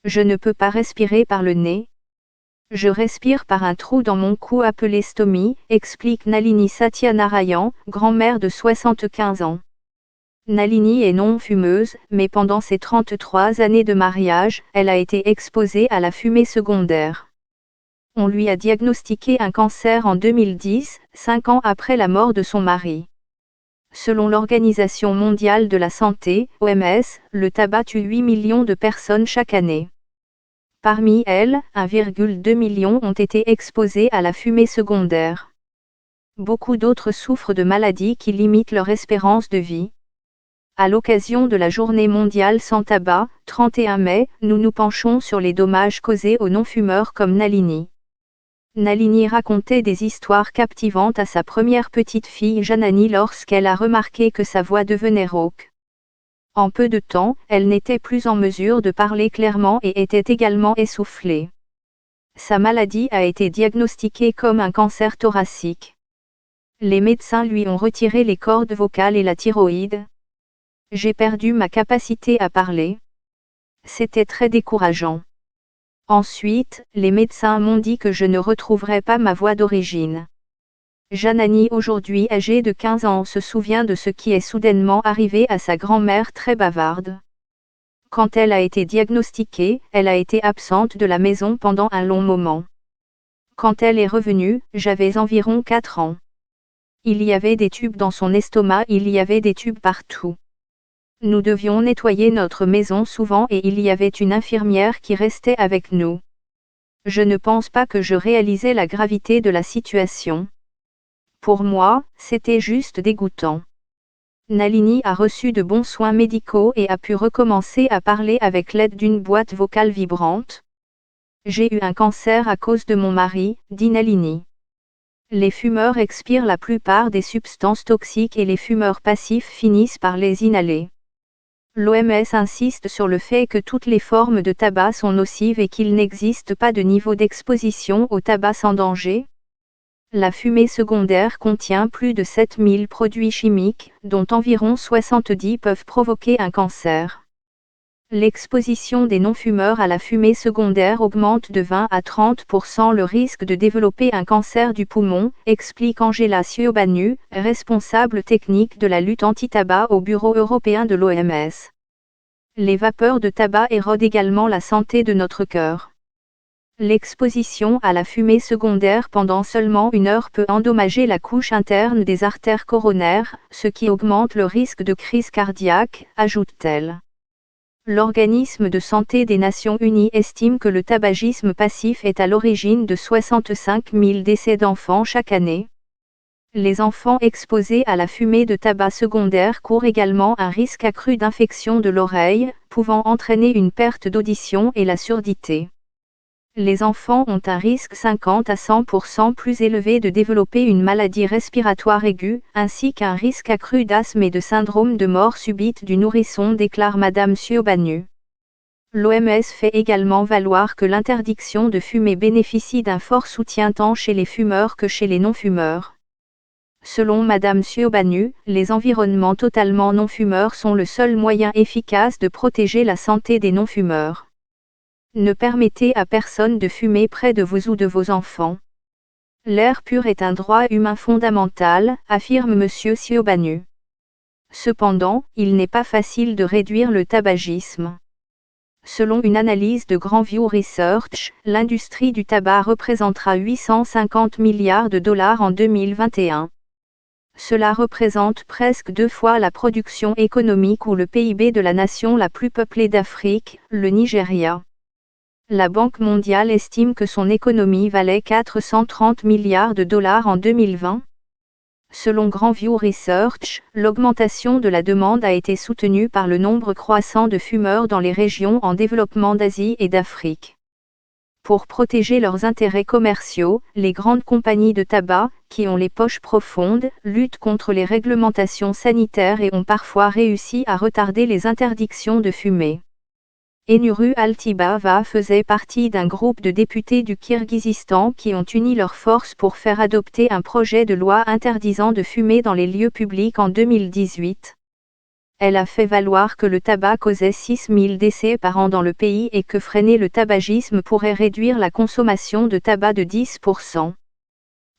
Je ne peux pas respirer par le nez. Je respire par un trou dans mon cou appelé stomie, explique Nalini Satyanarayan, grand-mère de 75 ans. Nalini est non-fumeuse, mais pendant ses 33 années de mariage, elle a été exposée à la fumée secondaire. On lui a diagnostiqué un cancer en 2010, 5 ans après la mort de son mari. Selon l'Organisation mondiale de la santé, OMS, le tabac tue 8 millions de personnes chaque année. Parmi elles, 1,2 million ont été exposées à la fumée secondaire. Beaucoup d'autres souffrent de maladies qui limitent leur espérance de vie. À l'occasion de la Journée mondiale sans tabac, 31 mai, nous nous penchons sur les dommages causés aux non-fumeurs comme Nalini. Nalini racontait des histoires captivantes à sa première petite fille Janani lorsqu'elle a remarqué que sa voix devenait rauque. En peu de temps, elle n'était plus en mesure de parler clairement et était également essoufflée. Sa maladie a été diagnostiquée comme un cancer thoracique. Les médecins lui ont retiré les cordes vocales et la thyroïde. J'ai perdu ma capacité à parler. C'était très décourageant. Ensuite, les médecins m'ont dit que je ne retrouverais pas ma voix d'origine. Janani, aujourd'hui âgée de 15 ans, se souvient de ce qui est soudainement arrivé à sa grand-mère très bavarde. Quand elle a été diagnostiquée, elle a été absente de la maison pendant un long moment. Quand elle est revenue, j'avais environ 4 ans. Il y avait des tubes dans son estomac, il y avait des tubes partout. Nous devions nettoyer notre maison souvent et il y avait une infirmière qui restait avec nous. Je ne pense pas que je réalisais la gravité de la situation. Pour moi, c'était juste dégoûtant. Nalini a reçu de bons soins médicaux et a pu recommencer à parler avec l'aide d'une boîte vocale vibrante. J'ai eu un cancer à cause de mon mari, dit Nalini. Les fumeurs expirent la plupart des substances toxiques et les fumeurs passifs finissent par les inhaler. L'OMS insiste sur le fait que toutes les formes de tabac sont nocives et qu'il n'existe pas de niveau d'exposition au tabac sans danger. La fumée secondaire contient plus de 7000 produits chimiques, dont environ 70 peuvent provoquer un cancer. L'exposition des non-fumeurs à la fumée secondaire augmente de 20 à 30% le risque de développer un cancer du poumon, explique Angela Ciobanu, responsable technique de la lutte anti-tabac au Bureau européen de l'OMS. Les vapeurs de tabac érodent également la santé de notre cœur. L'exposition à la fumée secondaire pendant seulement 1 heure peut endommager la couche interne des artères coronaires, ce qui augmente le risque de crise cardiaque, ajoute-t-elle. L'Organisme de santé des Nations Unies estime que le tabagisme passif est à l'origine de 65 000 décès d'enfants chaque année. Les enfants exposés à la fumée de tabac secondaire courent également un risque accru d'infection de l'oreille, pouvant entraîner une perte d'audition et la surdité. Les enfants ont un risque 50 à 100% plus élevé de développer une maladie respiratoire aiguë, ainsi qu'un risque accru d'asthme et de syndrome de mort subite du nourrisson, déclare Madame Ciobanu. L'OMS fait également valoir que l'interdiction de fumer bénéficie d'un fort soutien tant chez les fumeurs que chez les non-fumeurs. Selon Madame Ciobanu, les environnements totalement non-fumeurs sont le seul moyen efficace de protéger la santé des non-fumeurs. Ne permettez à personne de fumer près de vous ou de vos enfants. L'air pur est un droit humain fondamental, affirme M. Ciobanu. Cependant, il n'est pas facile de réduire le tabagisme. Selon une analyse de Grandview Research, l'industrie du tabac représentera 850 milliards de dollars en 2021. Cela représente presque 2 fois la production économique ou le PIB de la nation la plus peuplée d'Afrique, le Nigeria. La Banque mondiale estime que son économie valait 430 milliards de dollars en 2020. Selon Grandview Research, l'augmentation de la demande a été soutenue par le nombre croissant de fumeurs dans les régions en développement d'Asie et d'Afrique. Pour protéger leurs intérêts commerciaux, les grandes compagnies de tabac, qui ont les poches profondes, luttent contre les réglementations sanitaires et ont parfois réussi à retarder les interdictions de fumer. Enuru Altibava faisait partie d'un groupe de députés du Kirghizistan qui ont uni leurs forces pour faire adopter un projet de loi interdisant de fumer dans les lieux publics en 2018. Elle a fait valoir que le tabac causait 6 000 décès par an dans le pays et que freiner le tabagisme pourrait réduire la consommation de tabac de 10%.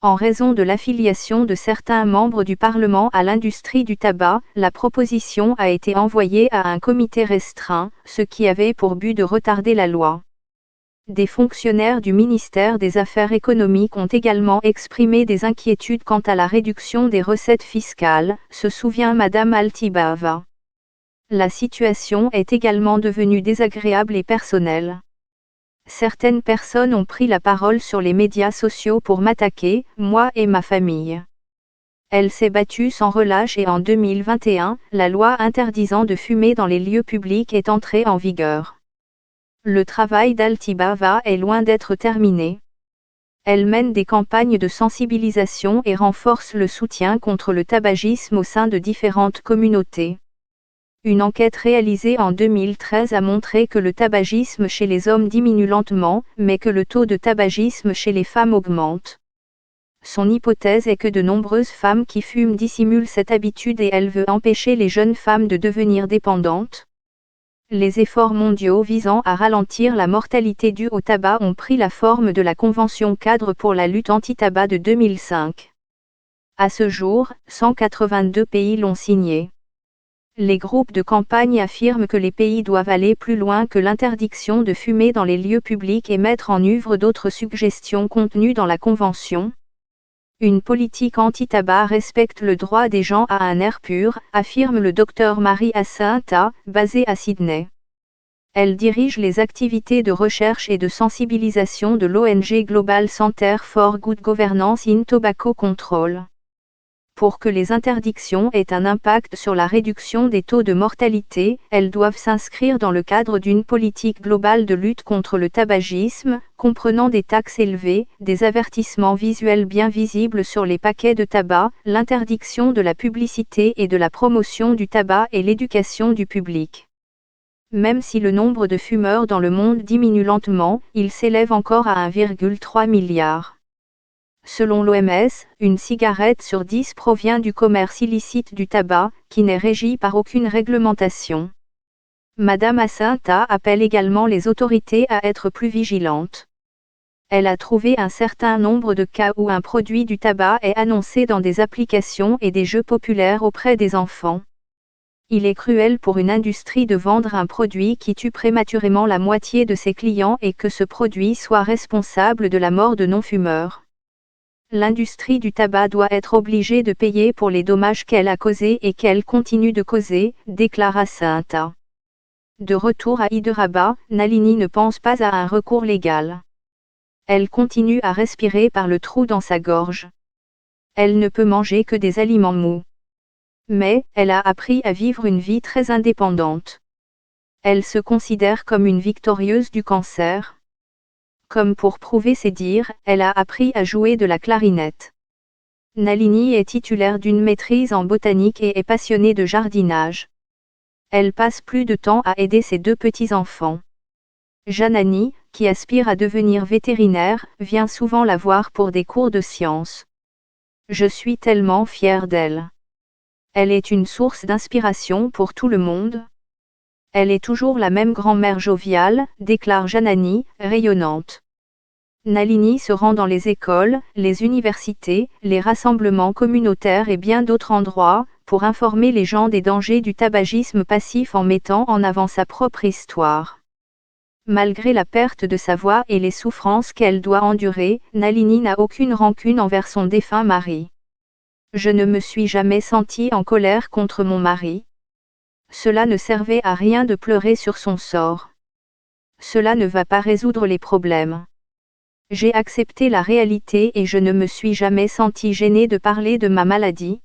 En raison de l'affiliation de certains membres du Parlement à l'industrie du tabac, la proposition a été envoyée à un comité restreint, ce qui avait pour but de retarder la loi. Des fonctionnaires du ministère des Affaires économiques ont également exprimé des inquiétudes quant à la réduction des recettes fiscales, se souvient Madame Altibava. La situation est également devenue désagréable et personnelle. Certaines personnes ont pris la parole sur les médias sociaux pour m'attaquer, moi et ma famille. Elle s'est battue sans relâche et en 2021, la loi interdisant de fumer dans les lieux publics est entrée en vigueur. Le travail d'Altibava est loin d'être terminé. Elle mène des campagnes de sensibilisation et renforce le soutien contre le tabagisme au sein de différentes communautés. Une enquête réalisée en 2013 a montré que le tabagisme chez les hommes diminue lentement, mais que le taux de tabagisme chez les femmes augmente. Son hypothèse est que de nombreuses femmes qui fument dissimulent cette habitude et elle veut empêcher les jeunes femmes de devenir dépendantes. Les efforts mondiaux visant à ralentir la mortalité due au tabac ont pris la forme de la Convention cadre pour la lutte anti-tabac de 2005. À ce jour, 182 pays l'ont signée. Les groupes de campagne affirment que les pays doivent aller plus loin que l'interdiction de fumer dans les lieux publics et mettre en œuvre d'autres suggestions contenues dans la Convention. Une politique anti-tabac respecte le droit des gens à un air pur, affirme le Dr Marie Assinta, basée à Sydney. Elle dirige les activités de recherche et de sensibilisation de l'ONG Global Center for Good Governance in Tobacco Control. Pour que les interdictions aient un impact sur la réduction des taux de mortalité, elles doivent s'inscrire dans le cadre d'une politique globale de lutte contre le tabagisme, comprenant des taxes élevées, des avertissements visuels bien visibles sur les paquets de tabac, l'interdiction de la publicité et de la promotion du tabac et l'éducation du public. Même si le nombre de fumeurs dans le monde diminue lentement, il s'élève encore à 1,3 milliard. Selon l'OMS, une cigarette sur 10 provient du commerce illicite du tabac, qui n'est régi par aucune réglementation. Madame Assinta appelle également les autorités à être plus vigilantes. Elle a trouvé un certain nombre de cas où un produit du tabac est annoncé dans des applications et des jeux populaires auprès des enfants. Il est cruel pour une industrie de vendre un produit qui tue prématurément la moitié de ses clients et que ce produit soit responsable de la mort de non-fumeurs. L'industrie du tabac doit être obligée de payer pour les dommages qu'elle a causés et qu'elle continue de causer, déclara Assinta. De retour à Hyderabad, Nalini ne pense pas à un recours légal. Elle continue à respirer par le trou dans sa gorge. Elle ne peut manger que des aliments mous. Mais, elle a appris à vivre une vie très indépendante. Elle se considère comme une victorieuse du cancer. Comme pour prouver ses dires, elle a appris à jouer de la clarinette. Nalini est titulaire d'une maîtrise en botanique et est passionnée de jardinage. Elle passe plus de temps à aider ses 2 petits-enfants. Janani, qui aspire à devenir vétérinaire, vient souvent la voir pour des cours de sciences. Je suis tellement fière d'elle. Elle est une source d'inspiration pour tout le monde. Elle est toujours la même grand-mère joviale, déclare Janani, rayonnante. Nalini se rend dans les écoles, les universités, les rassemblements communautaires et bien d'autres endroits, pour informer les gens des dangers du tabagisme passif en mettant en avant sa propre histoire. Malgré la perte de sa voix et les souffrances qu'elle doit endurer, Nalini n'a aucune rancune envers son défunt mari. Je ne me suis jamais sentie en colère contre mon mari. Cela ne servait à rien de pleurer sur son sort. Cela ne va pas résoudre les problèmes. J'ai accepté la réalité et je ne me suis jamais sentie gênée de parler de ma maladie.